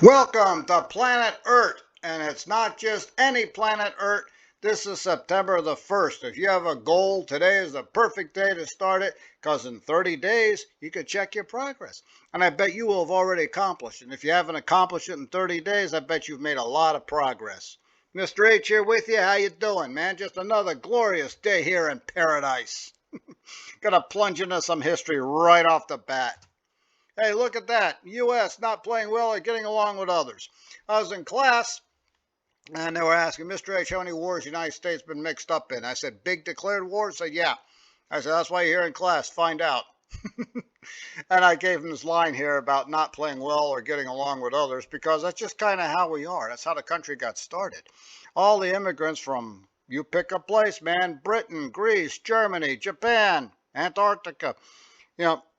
Welcome to Planet Earth, and it's not just any planet Earth. This is September the 1st. If you have a goal, today is the perfect day to start it because in 30 days you can check your progress. And I bet you will have already accomplished it. And if you haven't accomplished it in 30 days, I bet you've made a lot of progress. Mr. H here with you. How you doing, man? Just another glorious day here in paradise. Gonna plunge into some history right off the bat. Hey, look at that. U.S. not playing well or getting along with others. I was in class, and they were asking, Mr. H, how many wars the United States been mixed up in? I said, big declared wars? I said, yeah. I said, that's why you're here in class. Find out. And I gave him this line here about not playing well or getting along with others because that's just kind of how we are. That's how the country got started. All the immigrants from, you pick a place, man, Britain, Greece, Germany, Japan, Antarctica,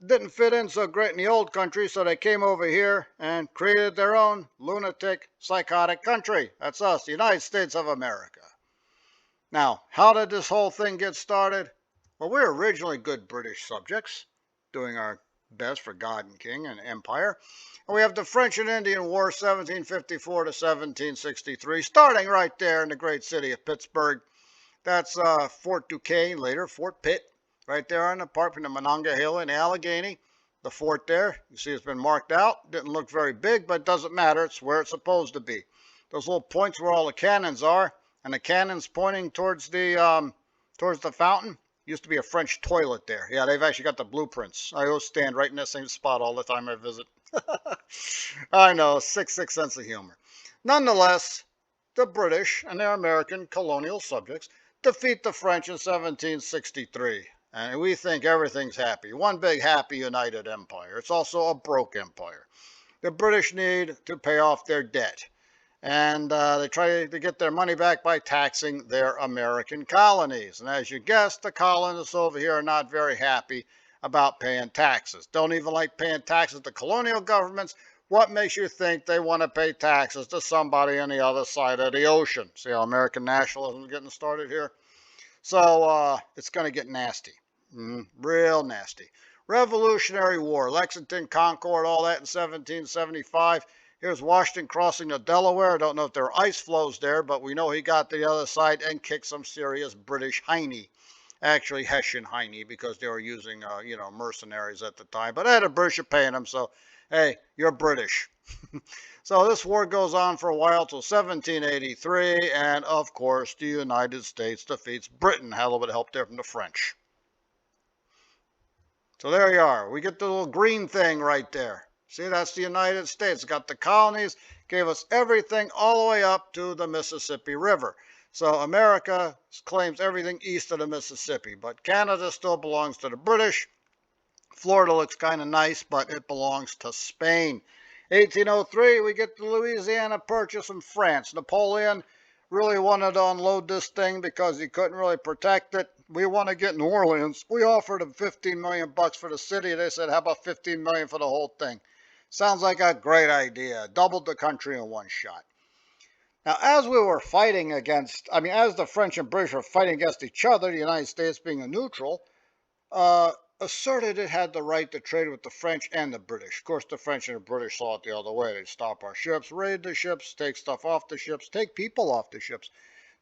didn't fit in so great in the old country, so they came over here and created their own lunatic, psychotic country. That's us, the United States of America. Now, how did this whole thing get started? Well, we're originally good British subjects, doing our best for God and King and Empire. And we have the French and Indian War, 1754 to 1763, starting right there in the great city of Pittsburgh. That's Fort Duquesne, later Fort Pitt, right there on the park from the Monongahela and Allegheny. The fort there, you see it's been marked out. Didn't look very big, but it doesn't matter. It's where it's supposed to be. Those little points where all the cannons are, and the cannons pointing towards the fountain. Used to be a French toilet there. Yeah, they've actually got the blueprints. I always stand right in that same spot all the time I visit. I know, sick sense of humor. Nonetheless, the British and their American colonial subjects defeat the French in 1763. And we think everything's happy. One big happy united empire. It's also a broke empire. The British need to pay off their debt. And they try to get their money back by taxing their American colonies. And as you guessed, the colonists over here are not very happy about paying taxes. Don't even like paying taxes to colonial governments. What makes you think they want to pay taxes to somebody on the other side of the ocean? See how American nationalism is getting started here? So it's going to get nasty. Real nasty. Revolutionary War, Lexington, Concord, all that in 1775. Here's Washington crossing the Delaware. I don't know if there are ice floes there, but we know he got to the other side and kicked some serious British hiney. Actually, Hessian hiney, because they were using, mercenaries at the time. But the British are paying them, so, hey, you're British. So this war goes on for a while till 1783, and of course, the United States defeats Britain. Had a little bit of help there from the French. So there you are. We get the little green thing right there. See, that's the United States. Got the colonies, gave us everything all the way up to the Mississippi River. So America claims everything east of the Mississippi, but Canada still belongs to the British. Florida looks kind of nice, but it belongs to Spain. 1803, we get the Louisiana Purchase from France. Napoleon really wanted to unload this thing because he couldn't really protect it. We want to get New Orleans. We offered him 15 million bucks for the city. They said, how about 15 million for the whole thing? Sounds like a great idea. Doubled the country in one shot. Now, as we were fighting against, as the French and British were fighting against each other, the United States being a neutral, asserted it had the right to trade with the French and the British. Of course, the French and the British saw it the other way. They'd stop our ships, raid the ships, take stuff off the ships, take people off the ships.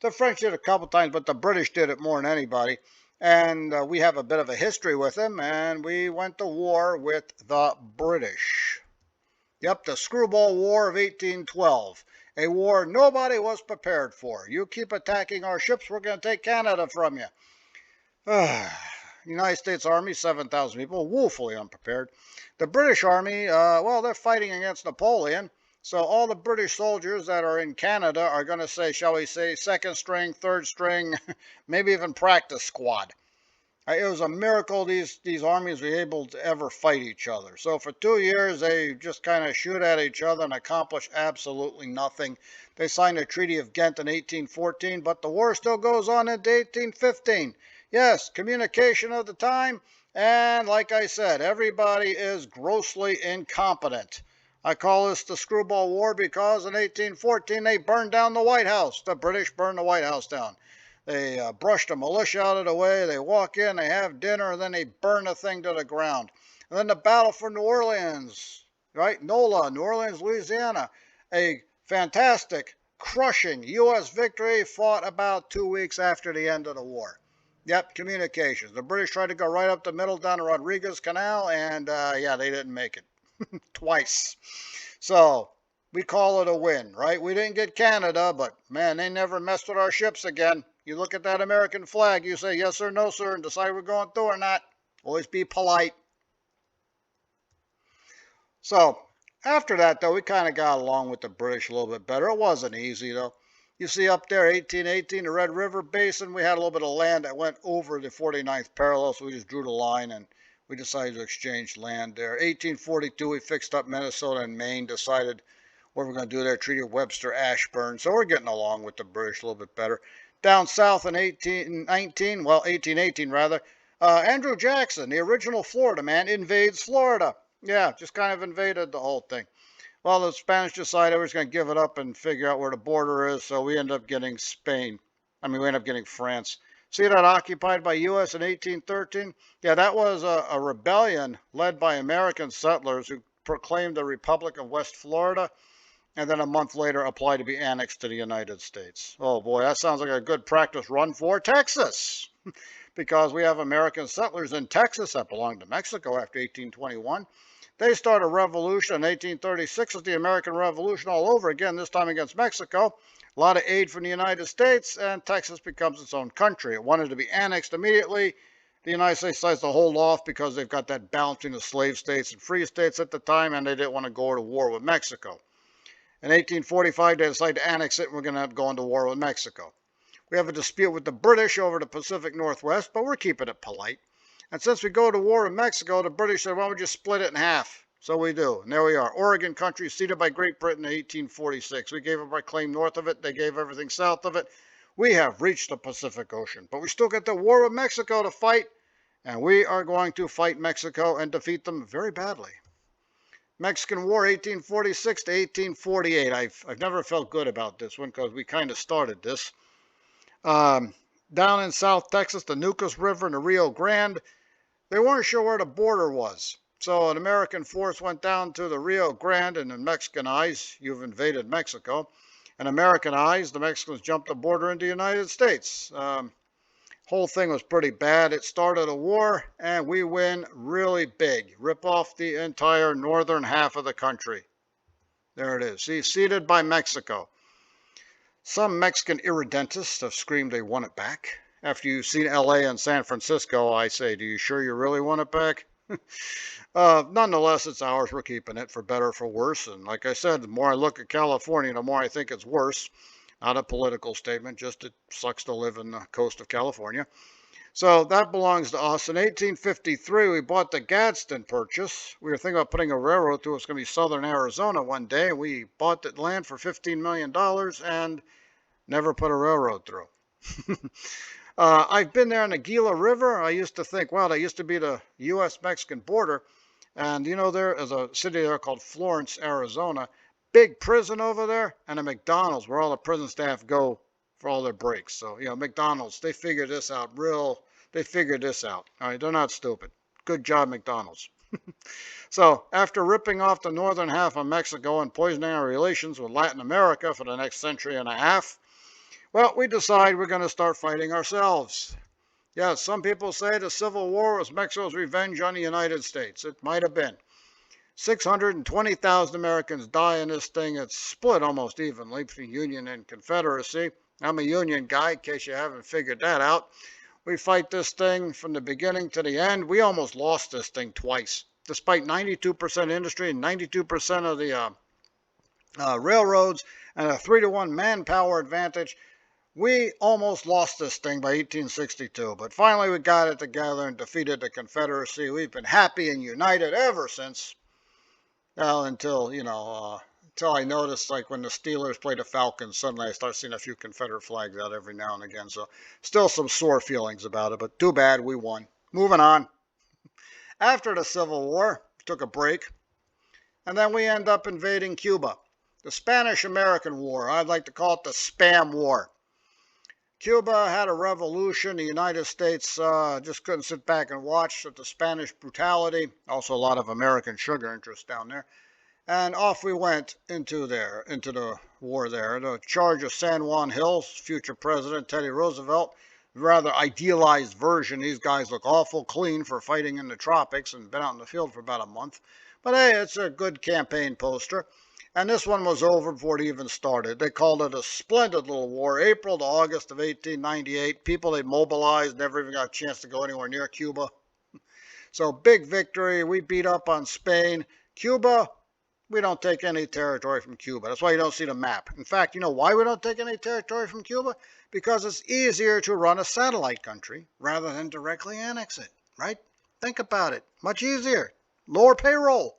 The French did it a couple times, but the British did it more than anybody. And we have a bit of a history with them, and we went to war with the British. Yep, the Screwball War of 1812. A war nobody was prepared for. You keep attacking our ships, we're going to take Canada from you. United States Army, 7,000 people, woefully unprepared. The British Army, they're fighting against Napoleon. So all the British soldiers that are in Canada are going to say, shall we say, second string, third string, maybe even practice squad. It was a miracle these armies were able to ever fight each other. So for 2 years, they just kind of shoot at each other and accomplish absolutely nothing. They signed the Treaty of Ghent in 1814, but the war still goes on into 1815. Yes, communication of the time, and like I said, everybody is grossly incompetent. I call this the Screwball War because in 1814 they burned down the White House. The British burned the White House down. They brush the militia out of the way. They walk in, they have dinner, and then they burn the thing to the ground. And then the battle for New Orleans. right? NOLA, New Orleans, Louisiana. A fantastic, crushing U.S. victory fought about 2 weeks after the end of the war. Yep, communications. The British tried to go right up the middle down the Rodriguez Canal, and yeah, they didn't make it. Twice. So we call it a win, right? We didn't get Canada, but man, they never messed with our ships again. You look at that American flag, you say yes or no, sir, and decide we're going through or not. Always be polite. So after that, though, we kind of got along with the British a little bit better. It wasn't easy, though. You see up there, 1818, the Red River Basin, we had a little bit of land that went over the 49th parallel, so we just drew the line and we decided to exchange land there. 1842, we fixed up Minnesota and Maine, decided what we're going to do there, Treaty of Webster-Ashburn. So we're getting along with the British a little bit better. Down south in 1818 rather, Andrew Jackson, the original Florida man, invades Florida. Yeah, just kind of invaded the whole thing. Well, the Spanish decided we were going to give it up and figure out where the border is, so we ended up getting Spain. We ended up getting France. See that occupied by U.S. in 1813? Yeah, that was a rebellion led by American settlers who proclaimed the Republic of West Florida, and then a month later applied to be annexed to the United States. Oh boy, that sounds like a good practice run for Texas, because we have American settlers in Texas that belonged to Mexico after 1821. They start a revolution in 1836 with the American Revolution all over again, this time against Mexico. A lot of aid from the United States, and Texas becomes its own country. It wanted to be annexed immediately. The United States decides to hold off because they've got that balancing of slave states and free states at the time, and they didn't want to go to war with Mexico. In 1845, they decide to annex it, and we're going to have to go into war with Mexico. We have a dispute with the British over the Pacific Northwest, but we're keeping it polite. And since we go to war with Mexico, the British said, why don't we just split it in half? So we do. And there we are. Oregon country ceded by Great Britain in 1846. We gave up our claim north of it. They gave everything south of it. We have reached the Pacific Ocean. But we still got the war with Mexico to fight. And we are going to fight Mexico and defeat them very badly. Mexican War, 1846 to 1848. I've never felt good about this one because we kind of started this. Down in South Texas, the Nucas River and the Rio Grande, they weren't sure where the border was. So an American force went down to the Rio Grande, and in Mexican eyes, you've invaded Mexico. In American eyes, the Mexicans jumped the border into the United States. Whole thing was pretty bad. It started a war, and we win really big. Rip off the entire northern half of the country. There it is. See, ceded by Mexico. Some Mexican irredentists have screamed they want it back. After you've seen LA and San Francisco, I say, do you sure you really want it back? Nonetheless, it's ours. We're keeping it for better or for worse. And like I said, the more I look at California, the more I think it's worse. Not a political statement, just it sucks to live in the coast of California. So that belongs to us. In 1853, we bought the Gadsden Purchase. We were thinking about putting a railroad through. It's going to be southern Arizona one day. We bought the land for $15 million and never put a railroad through. I've been there on the Gila River. I used to think, wow, that used to be the U.S.-Mexican border. And you know, there is a city there called Florence, Arizona. Big prison over there, and a McDonald's where all the prison staff go for all their breaks. So, you know, McDonald's, they figured this out they figured this out. All right, they're not stupid. Good job, McDonald's. So, after ripping off the northern half of Mexico and poisoning our relations with Latin America for the next century and a half, well, we decide we're going to start fighting ourselves. Yes, some people say the Civil War was Mexico's revenge on the United States. It might have been. 620,000 Americans die in this thing. It's split almost evenly between Union and Confederacy. I'm a Union guy, in case you haven't figured that out. We fight this thing from the beginning to the end. We almost lost this thing twice. Despite 92% industry and 92% of the railroads and a 3-to-1 manpower advantage, we almost lost this thing by 1862. But finally we got it together and defeated the Confederacy. We've been happy and united ever since. Well, until I noticed, like when the Steelers play the Falcons, suddenly I start seeing a few Confederate flags out every now and again. So still some sore feelings about it, but too bad we won. Moving on. After the Civil War, took a break, and then we end up invading Cuba. The Spanish-American War. I'd like to call it the Spam War. Cuba had a revolution. The United States just couldn't sit back and watch at the Spanish brutality. Also a lot of American sugar interests down there. And off we went into the war there. The charge of San Juan Hills, future President Teddy Roosevelt, rather idealized version. These guys look awful clean for fighting in the tropics and been out in the field for about a month. But hey, it's a good campaign poster. And this one was over before it even started. They called it a splendid little war, April to August of 1898. People they mobilized never even got a chance to go anywhere near Cuba. So big victory. We beat up on Spain. Cuba, we don't take any territory from Cuba. That's why you don't see the map. In fact, you know why we don't take any territory from Cuba? Because it's easier to run a satellite country rather than directly annex it, right? Think about it. Much easier. Lower payroll.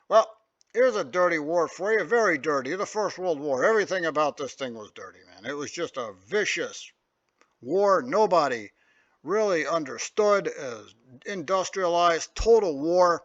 Well, here's a dirty war for you. Very dirty. The First World War. Everything about this thing was dirty, man. It was just a vicious war nobody really understood, as industrialized, total war.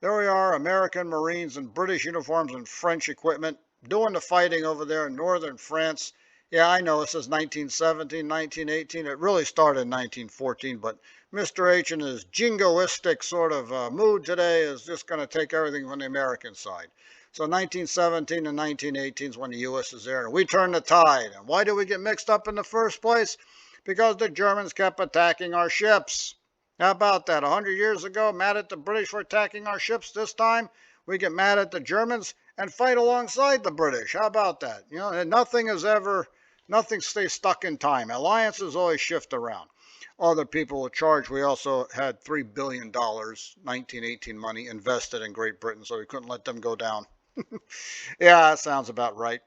There we are, American Marines in British uniforms and French equipment, doing the fighting over there in northern France. Yeah, I know it says 1917, 1918. It really started in 1914, but Mr. H in his jingoistic sort of mood today is just going to take everything from the American side. So 1917 and 1918 is when the U.S. is there, and we turn the tide. And why did we get mixed up in the first place? Because the Germans kept attacking our ships. How about that? 100 years ago, mad at the British for attacking our ships. This time, we get mad at the Germans and fight alongside the British. How about that? You know, nothing stays stuck in time. Alliances always shift around. Other people will charge. We also had $3 billion, 1918 money, invested in Great Britain, so we couldn't let them go down. Yeah, that sounds about right.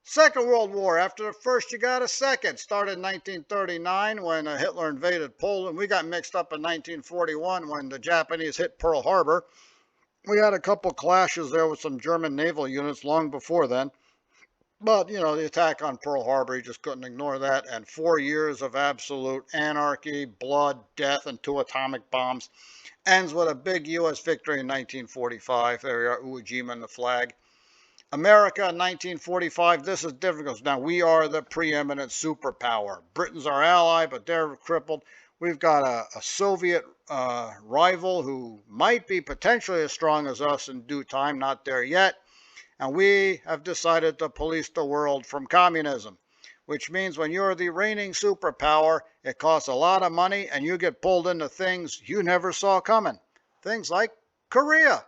Second World War. After the first, you got a second. Started in 1939 when Hitler invaded Poland. We got mixed up in 1941 when the Japanese hit Pearl Harbor. We had a couple clashes there with some German naval units long before then. But, you know, the attack on Pearl Harbor, you just couldn't ignore that. And 4 years of absolute anarchy, blood, death, and 2 atomic bombs. Ends with a big U.S. victory in 1945. There we are, Iwo Jima and the flag. America in 1945, this is difficult. Now, we are the preeminent superpower. Britain's our ally, but they're crippled. We've got a Soviet rival who might be potentially as strong as us in due time, not there yet. And we have decided to police the world from communism, which means when you're the reigning superpower, it costs a lot of money and you get pulled into things you never saw coming. Things like Korea.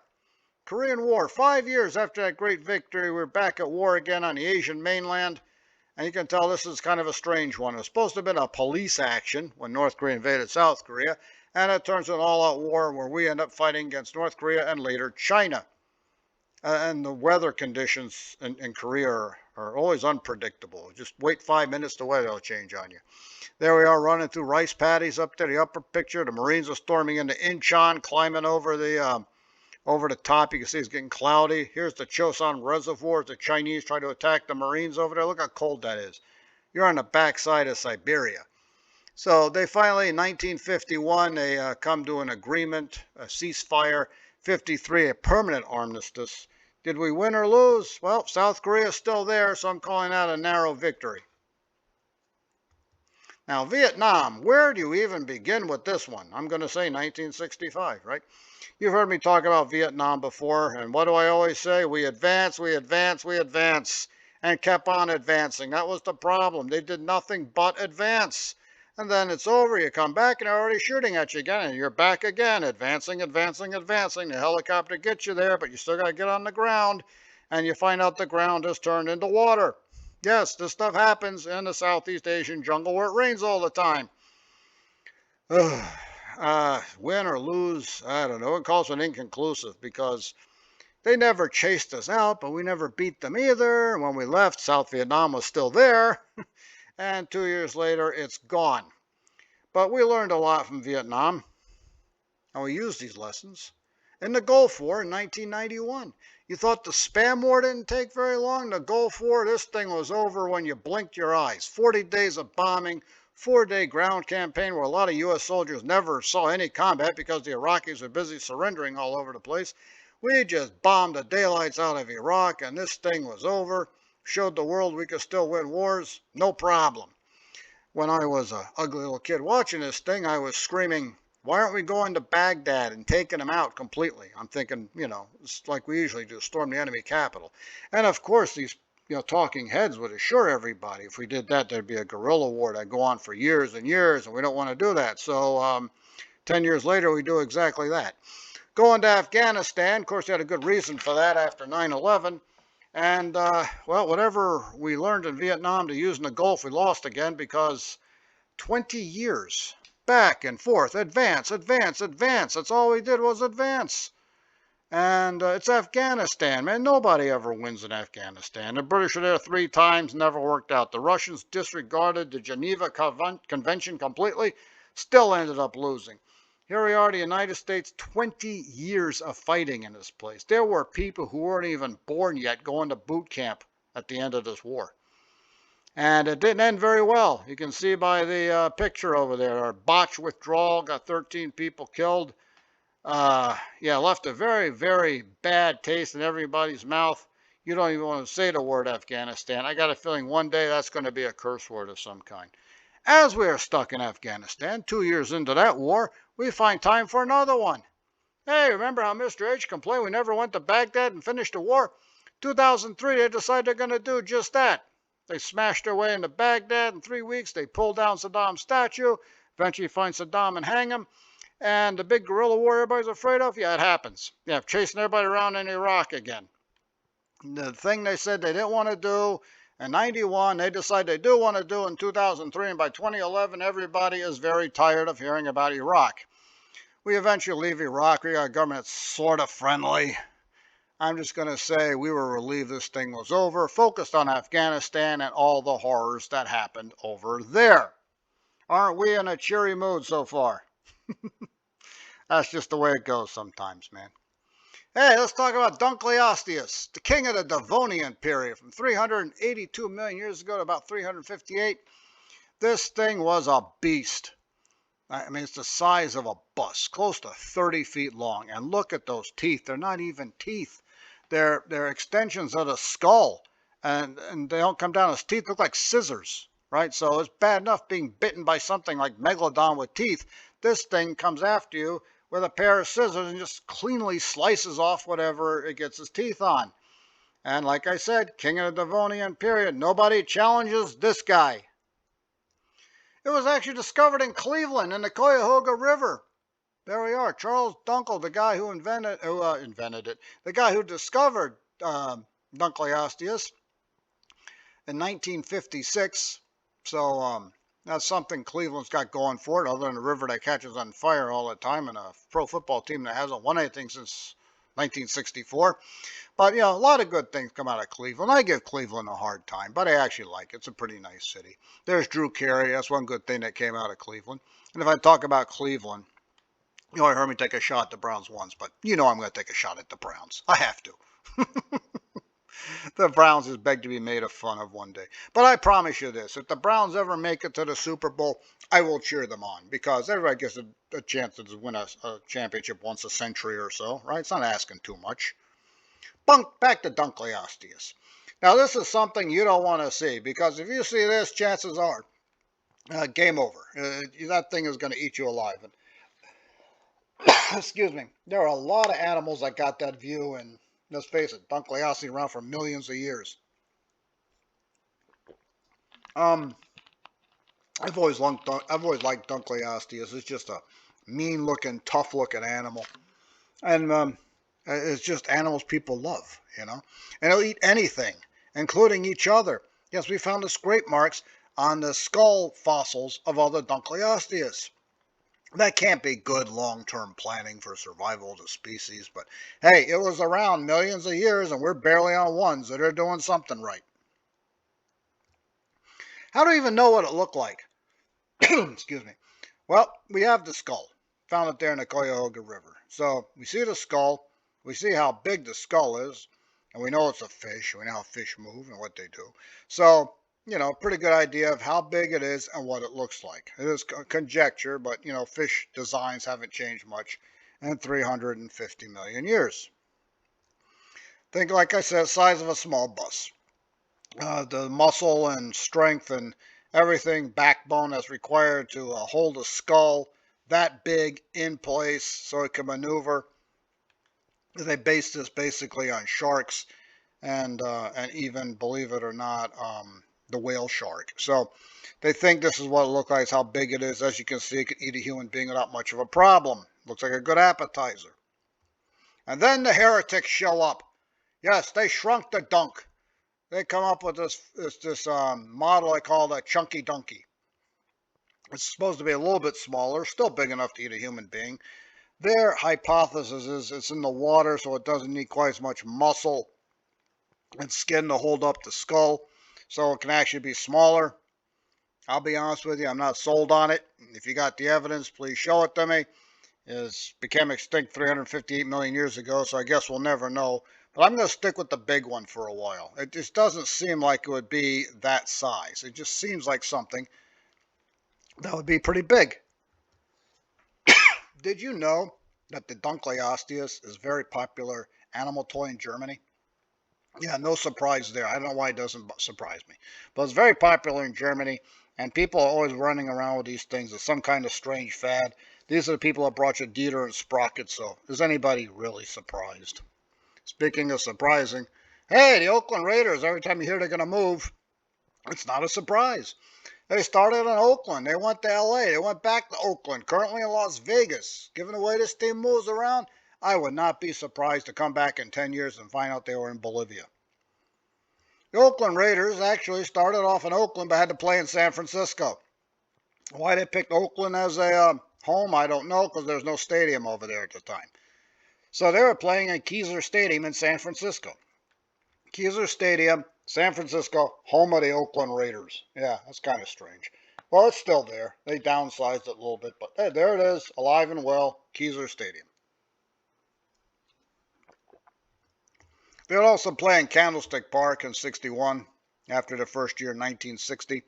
Korean War. 5 years after that great victory, we're back at war again on the Asian mainland. And you can tell this is kind of a strange one. It was supposed to have been a police action when North Korea invaded South Korea. And it turns into an all-out war where we end up fighting against North Korea and later China. And the weather conditions in Korea are always unpredictable. Just wait 5 minutes, the weather will change on you. There we are running through rice paddies up to the upper picture. The Marines are storming into Incheon, climbing over the top. You can see it's getting cloudy. Here's the Choson Reservoir. The Chinese try to attack the Marines over there. Look how cold that is. You're on the backside of Siberia. So they finally, in 1951, they come to an agreement, a ceasefire. 53, a permanent armistice. Did we win or lose? Well, South Korea is still there, so I'm calling that a narrow victory. Now, Vietnam, where do you even begin with this one? I'm going to say 1965, right? You've heard me talk about Vietnam before, and what do I always say? We advance, we advance, we advance, and kept on advancing. That was the problem. They did nothing but advance. And then it's over, you come back and they're already shooting at you again, and you're back again, advancing, advancing, advancing. The helicopter gets you there, but you still got to get on the ground, and you find out the ground has turned into water. Yes, this stuff happens in the Southeast Asian jungle where it rains all the time. Win or lose, I don't know. It calls it inconclusive because they never chased us out, but we never beat them either. When we left, South Vietnam was still there. And 2 years later, it's gone. But we learned a lot from Vietnam, and we used these lessons. In the Gulf War in 1991, you thought the spam war didn't take very long? The Gulf War, this thing was over when you blinked your eyes. 40 days of bombing, 4-day ground campaign where a lot of U.S. soldiers never saw any combat because the Iraqis were busy surrendering all over the place. We just bombed the daylights out of Iraq, and this thing was over. Showed the world we could still win wars, no problem. When I was an ugly little kid watching this thing, I was screaming, Why aren't we going to Baghdad and taking them out completely? I'm thinking, it's like we usually do, storm the enemy capital. And of course, these talking heads would assure everybody if we did that, there'd be a guerrilla war that'd go on for years and years, and we don't want to do that. So 10 years later, we do exactly that. Going to Afghanistan, of course, they had a good reason for that after 9/11. And, well, whatever we learned in Vietnam to use in the Gulf, we lost again because 20 years back and forth, advance, advance, advance. That's all we did was advance. And it's Afghanistan, man. Nobody ever wins in Afghanistan. The British were there 3 times, never worked out. The Russians disregarded the Geneva Convention completely, still ended up losing. Here we are, the United States, 20 years of fighting in this place. There were people who weren't even born yet going to boot camp at the end of this war. And it didn't end very well. You can see by the picture over there, our botched withdrawal got 13 people killed. Yeah, left a very, very bad taste in everybody's mouth. You don't even want to say the word Afghanistan. I got a feeling one day that's going to be a curse word of some kind. As we are stuck in Afghanistan, 2 years into that war, we find time for another one. Hey, remember how Mr. H complained we never went to Baghdad and finished the war? 2003, they decided they're going to do just that. They smashed their way into Baghdad in 3 weeks. They pulled down Saddam's statue, eventually find Saddam and hang him. And the big guerrilla war everybody's afraid of? Yeah, it happens. Yeah, chasing everybody around in Iraq again. The thing they said they didn't want to do in 91, they decided they do want to do in 2003. And by 2011, everybody is very tired of hearing about Iraq. We eventually leave Iraq. We got a government that's sort of friendly. I'm just going to say we were relieved this thing was over, focused on Afghanistan and all the horrors that happened over there. Aren't we in a cheery mood so far? That's just the way it goes sometimes, man. Hey, let's talk about Dunkleosteus, the king of the Devonian period, from 382 million years ago to about 358. This thing was a beast. I mean, it's the size of a bus, close to 30 feet long. And look at those teeth. They're not even teeth. They're extensions of the skull. And they don't come down as teeth. They look like scissors, right? So it's bad enough being bitten by something like Megalodon with teeth. This thing comes after you with a pair of scissors and just cleanly slices off whatever it gets its teeth on. And like I said, king of the Devonian period, nobody challenges this guy. It was actually discovered in Cleveland in the Cuyahoga River. There we are. Charles Dunkel, the guy who invented it, the guy who discovered Dunkleosteus in 1956. So that's something Cleveland's got going for it, other than a river that catches on fire all the time and a pro football team that hasn't won anything since 1964. But, a lot of good things come out of Cleveland. I give Cleveland a hard time, but I actually like it. It's a pretty nice city. There's Drew Carey. That's one good thing that came out of Cleveland. And if I talk about Cleveland, you heard me take a shot at the Browns once, but I'm going to take a shot at the Browns. I have to. The Browns is begged to be made fun of one day. But I promise you this, if the Browns ever make it to the Super Bowl, I will cheer them on, because everybody gets a chance to win a championship once a century or so, right? It's not asking too much. Back to Dunkleosteus. Now, this is something you don't want to see, because if you see this, chances are game over. That thing is going to eat you alive. And excuse me. There are a lot of animals that got that view, and let's face it, Dunkleosteus around for millions of years. I've always liked Dunkleosteus. It's just a mean-looking, tough-looking animal, and it's just animals people love, and they'll eat anything, including each other. Yes, we found the scrape marks on the skull fossils of other Dunkleosteus. That can't be good long-term planning for survival of the species, but hey, it was around millions of years, and we're barely on ones that are doing something right. How do we even know what it looked like? Excuse me. Well, we have the skull. Found it there in the Cuyahoga River. So we see the skull, we see how big the skull is, and we know it's a fish. We know how fish move and what they do. So, pretty good idea of how big it is and what it looks like. It is conjecture, but, fish designs haven't changed much in 350 million years. Think, like I said, size of a small bus. The muscle and strength and everything, backbone that's required to hold a skull, that big in place so it can maneuver. They base this basically on sharks and even, believe it or not, the whale shark. So they think this is what it looks like, how big it is. As you can see, it can eat a human being without much of a problem. Looks like a good appetizer. And then the heretics show up. Yes, they shrunk the dunk. They come up with this model I call the chunky donkey. It's supposed to be a little bit smaller, still big enough to eat a human being. Their hypothesis is it's in the water, so it doesn't need quite as much muscle and skin to hold up the skull, so it can actually be smaller. I'll be honest with you, I'm not sold on it. If you got the evidence, please show it to me. It became extinct 358 million years ago, so I guess we'll never know. But I'm going to stick with the big one for a while. It just doesn't seem like it would be that size. It just seems like something that would be pretty big. Did you know that the Dunkleosteus is a very popular animal toy in Germany? Yeah, no surprise there. I don't know why it doesn't surprise me. But it's very popular in Germany, and people are always running around with these things. It's some kind of strange fad. These are the people that brought you Dieter and Sprocket, so is anybody really surprised? Speaking of surprising, hey, the Oakland Raiders, every time you hear they're going to move, it's not a surprise. They started in Oakland. They went to LA. They went back to Oakland, currently in Las Vegas. Given the way this team moves around, I would not be surprised to come back in 10 years and find out they were in Bolivia. The Oakland Raiders actually started off in Oakland but had to play in San Francisco. Why they picked Oakland as a home, I don't know, because there's no stadium over there at the time. So they were playing in Kezar Stadium in San Francisco. Kezar Stadium, San Francisco, home of the Oakland Raiders. Yeah, that's kind of strange. Well, it's still there. They downsized it a little bit, but hey, there it is, alive and well, Kezar Stadium. They would also play in Candlestick Park in '61 after the first year in 1960,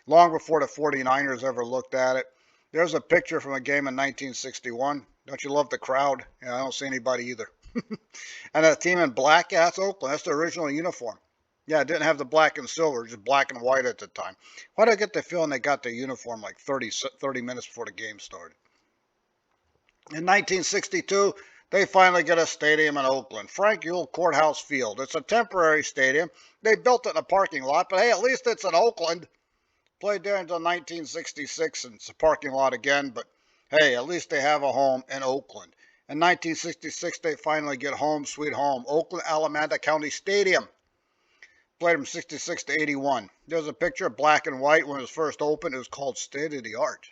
long before the 49ers ever looked at it. There's a picture from a game in 1961. Don't you love the crowd? Yeah, I don't see anybody either. And that team in black, yeah, that's Oakland. That's the original uniform. Yeah, it didn't have the black and silver, just black and white at the time. Why do I get the feeling they got their uniform like 30 minutes before the game started? In 1962, they finally get a stadium in Oakland, Frank Ewell Courthouse Field. It's a temporary stadium. They built it in a parking lot, but hey, at least it's in Oakland. Played there until 1966, and it's a parking lot again, but hey, at least they have a home in Oakland. In 1966, they finally get home, sweet home, Oakland Alameda County Stadium. Played from 66 to 81. There's a picture, black and white, when it was first opened. It was called State of the Art.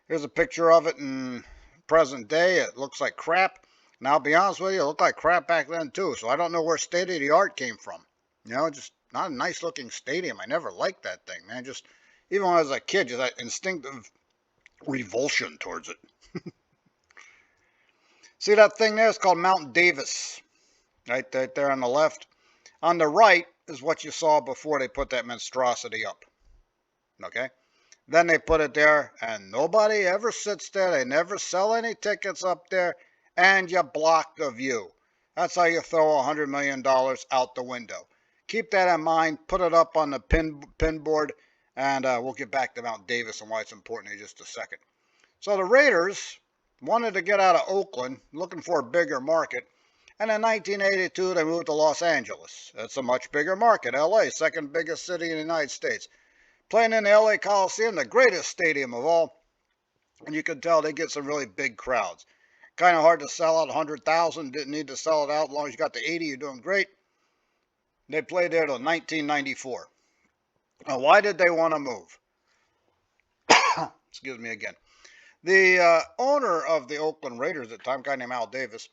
Here's a picture of it in present day. It looks like crap. Now, I'll be honest with you, it looked like crap back then, too, so I don't know where State of the Art came from. You know, just not a nice-looking stadium. I never liked that thing, man. Just, even when I was a kid, just that instinctive revulsion towards it. See that thing there? It's called Mount Davis. Right there on the left. On the right is what you saw before they put that monstrosity up. Okay? Then they put it there, and nobody ever sits there. They never sell any tickets up there, and you block the view. That's how you throw $100 million out the window. Keep that in mind. Put it up on the pin board, and we'll get back to Mount Davis and why it's important in just a second. So the Raiders wanted to get out of Oakland, looking for a bigger market. And in 1982, they moved to Los Angeles. It's a much bigger market. LA, second biggest city in the United States. Playing in the LA Coliseum, the greatest stadium of all. And you can tell they get some really big crowds. Kind of hard to sell out 100,000. Didn't need to sell it out. As long as you got the 80, you're doing great. They played there till 1994. Now, why did they want to move? Excuse me again. The owner of the Oakland Raiders at the time, a guy named Al Davis,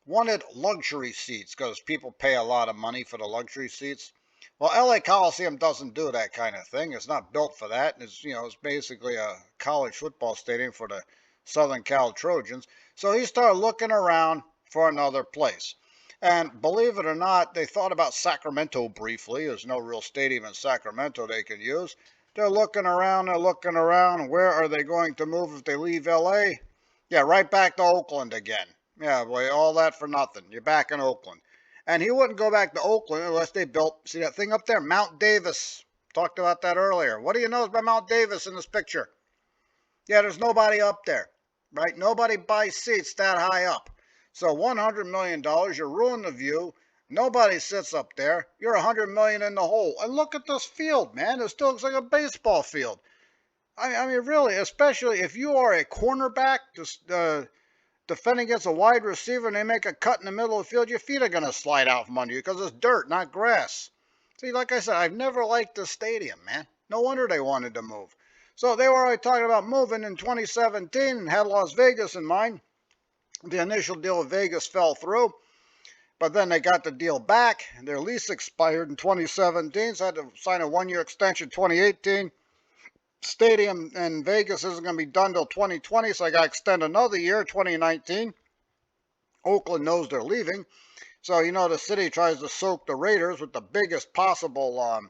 wanted luxury seats because people pay a lot of money for the luxury seats. Well, LA Coliseum doesn't do that kind of thing. It's not built for that. It's, you know, it's basically a college football stadium for the Southern Cal Trojans. So he started looking around for another place. And believe it or not, they thought about Sacramento briefly. There's no real stadium in Sacramento they can use. They're looking around. Where are they going to move if they leave LA? Yeah, right back to Oakland again. Yeah, boy, all that for nothing. You're back in Oakland. And he wouldn't go back to Oakland unless they built, see that thing up there? Mount Davis. Talked about that earlier. What do you know about Mount Davis in this picture? Yeah, there's nobody up there. right? Nobody buys seats that high up. So $100 million, you ruin the view. Nobody sits up there. You're $100 million in the hole. And look at this field, man. It still looks like a baseball field. I mean, really, especially if you are a cornerback defending against a wide receiver and they make a cut in the middle of the field, your feet are going to slide out from under you because it's dirt, not grass. See, like I said, I've never liked the stadium, man. No wonder they wanted to move. So they were already talking about moving in 2017 and had Las Vegas in mind. The initial deal with Vegas fell through, but then they got the deal back. Their lease expired in 2017, so I had to sign a one-year extension 2018. Stadium in Vegas isn't going to be done till 2020, so I got to extend another year, 2019. Oakland knows they're leaving. So, you know, the city tries to soak the Raiders with the biggest possible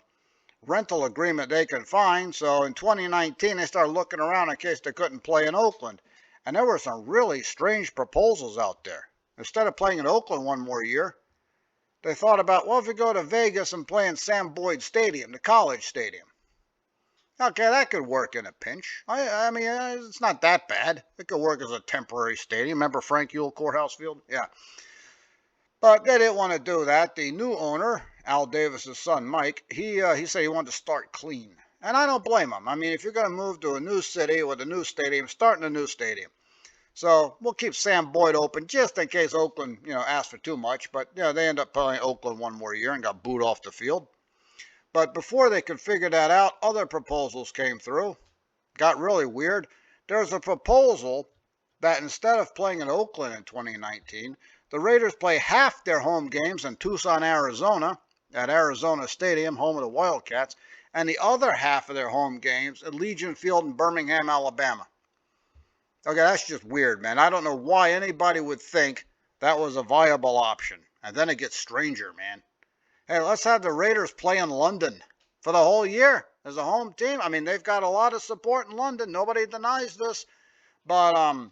rental agreement they can find. So in 2019, they started looking around in case they couldn't play in Oakland. And there were some really strange proposals out there. Instead of playing in Oakland one more year, they thought about, well, if we go to Vegas and play in Sam Boyd Stadium, the college stadium. Okay, that could work in a pinch. I mean, it's not that bad. It could work as a temporary stadium. Remember Frank Ewell Courthouse Field? Yeah. But they didn't want to do that. The new owner, Al Davis's son, Mike, he said he wanted to start clean. And I don't blame him. I mean, if you're going to move to a new city with a new stadium, start in a new stadium. So we'll keep Sam Boyd open just in case Oakland, asked for too much. But, they end up playing Oakland one more year and got booed off the field. But before they could figure that out, other proposals came through. Got really weird. There's a proposal that instead of playing in Oakland in 2019, the Raiders play half their home games in Tucson, Arizona, at Arizona Stadium, home of the Wildcats, and the other half of their home games at Legion Field in Birmingham, Alabama. Okay, that's just weird, man. I don't know why anybody would think that was a viable option. And then it gets stranger, man. Hey, let's have the Raiders play in London for the whole year as a home team. I mean, they've got a lot of support in London. Nobody denies this. But,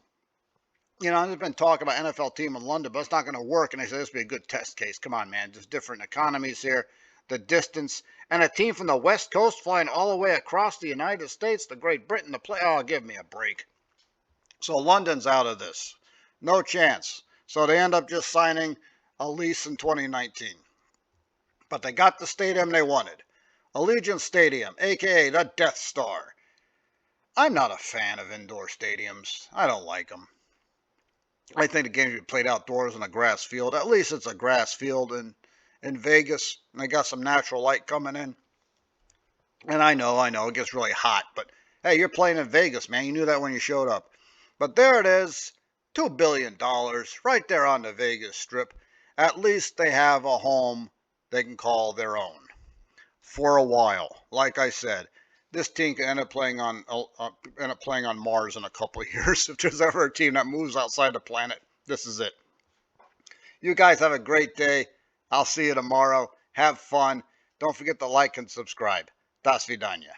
there's been talk about NFL team in London, but it's not going to work. And they say this would be a good test case. Come on, man. There's different economies here, the distance. And a team from the West Coast flying all the way across the United States to Great Britain to play. Oh, give me a break. So London's out of this. No chance. So they end up just signing a lease in 2019. But they got the stadium they wanted. Allegiant Stadium, a.k.a. the Death Star. I'm not a fan of indoor stadiums. I don't like them. I think the games should be played outdoors on a grass field. At least it's a grass field in Vegas. And they got some natural light coming in. And I know, it gets really hot. But, hey, you're playing in Vegas, man. You knew that when you showed up. But there it is. $2 billion right there on the Vegas Strip. At least they have a home they can call their own for a while. Like I said, this team can end up playing on Mars in a couple of years. If there's ever a team that moves outside the planet, this is it. You guys have a great day. I'll see you tomorrow. Have fun. Don't forget to like and subscribe. Das vidanya.